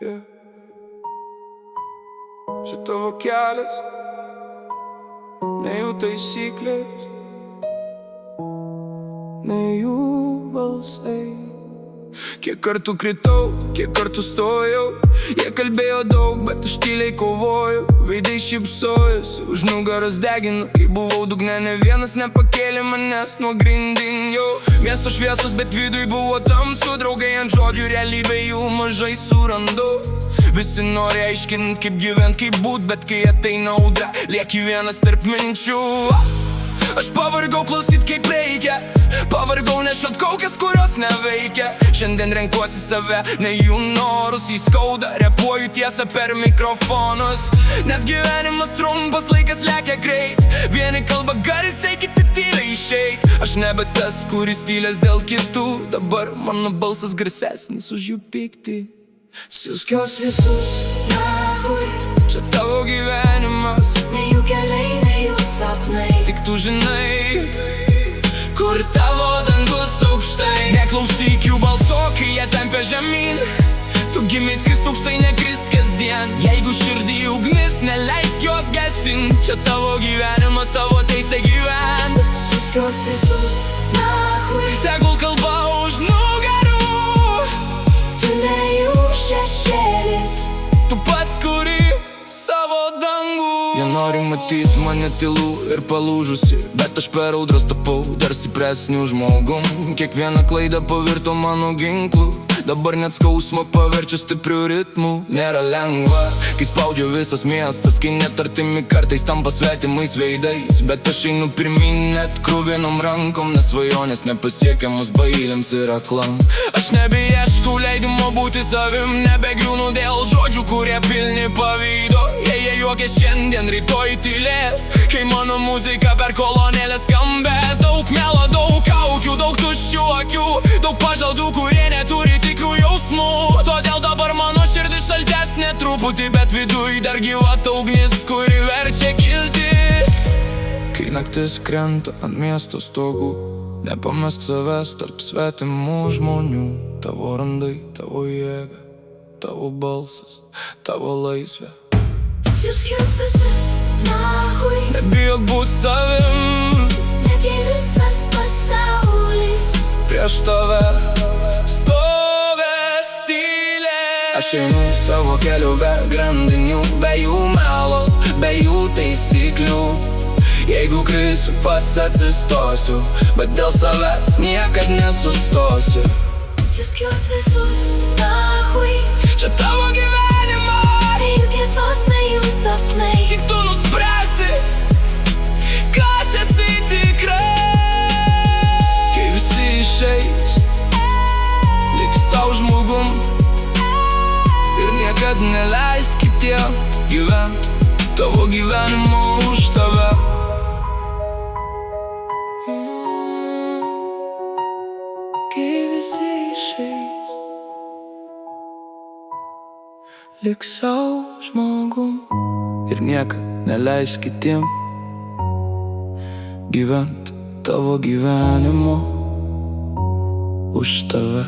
Yeah. Čia tavo kelias, ne jų taisyklės, ne jų balsai. Kiek kartų kritau, kiek kartų stojau, jie kalbėjo daug, bet aš tyliai kovojau. Veidai šypsojosi, už nugaros deginu, kai buvau dugne, ne vienas nepakėlė manęs nuo grindinio. Miesto šviesos, bet viduj buvo tamsu, draugai ant žodžių, realybė jų mažai surandu. Visi nori aiškint, kaip gyvent, kaip būt, bet kai ateina audra, lieki vienas tarp minčių. Aš pavargau klausyt kaip reikia, pavargau nešiot kaukes, kurios neveikia. Šiandien renkuosi save, ne jų norus, įskauda, repuoju tiesą per mikrofonus. Nes gyvenimas trumpas, laikas lekia greit, vieni kalba garsiai, kiti tyliai išeit. Aš nebe tas, kuris tylės dėl kitų, dabar mano balsas garsesnis už jų pyktį. Siųsk juos visus nahui, čia tavo gyvenimas, ne jų keliai, ne jų sapnai. Tik tu žinai, kur tavo dangus aukštai. Neklausyk jų balso, kai jie tempia žemyn. Tu gimei skrist aukštai, nekrist kasdien. Jeigu širdį ugnis, neleisk jos gesint. Čia tavo gyvenimas, tavo teisė gyvent. Siųsk juos visus nahui, tegul kalba už nugarų. tu ne jų šešėlis. Tu pats kuri savo dangų. Jie nori matyt mane tylų ir palūžusi, bet aš per audras tapau dar stipresniu žmogum. Kiekviena klaida pavirto mano ginklu, dabar net skausmą paverčia stipriu ritmu. Nėra lengva, kai spaudžia visas miestas, kai net artimi kartais tampa svetimais veidais. Bet aš einu pirmin net kruvinom rankom, nes svajonės nepasiekiamos bailiams ir aklam. Aš nebeieškau leidimo būti savim, nebegriūnu dėl žodžių, kurie pilni pavydo. Jie juokia šiandien, rytoj tylės, kai mano muzika per kolonėlės skambės. Daug melo, daug kaukių, daug tuščių akių, daug pažadų, kurie neturi tikrų jausmų. Todėl dabar mano širdis šaltesnė truputį, bet viduj dar gyva ta ugnis, kuri verčia kilti. Kai naktis krenta ant miesto stogų, nepamesk savęs tarp svetimų žmonių. Tavo randai, tavo jėga, tavo balsas, tavo laisvė. Siųsk juos visus nahui, Nebijok būt savim, net jei visas pasaulis prieš tave stovės tylė. Aš einu savo keliu be grandinių, be jų melo, be jų taisyklių. Jeigu krisiu, pats atsistosiu, bet dėl savęs niekad nesustosiu. Siųsk juos visus nahui, Čia tavo gyvenimo, ne jų tiesos, ne jų sapnai. tik tu nuspręsi, kas esi tikrai. Kai visi išeis, lik savo žmogum ir niekad neleist kitiem gyvent tavo gyvenimo už tave. Kai visi išeis, lik savo žmogum ir niekad neleis kitiem gyvent tavo gyvenimo už tave.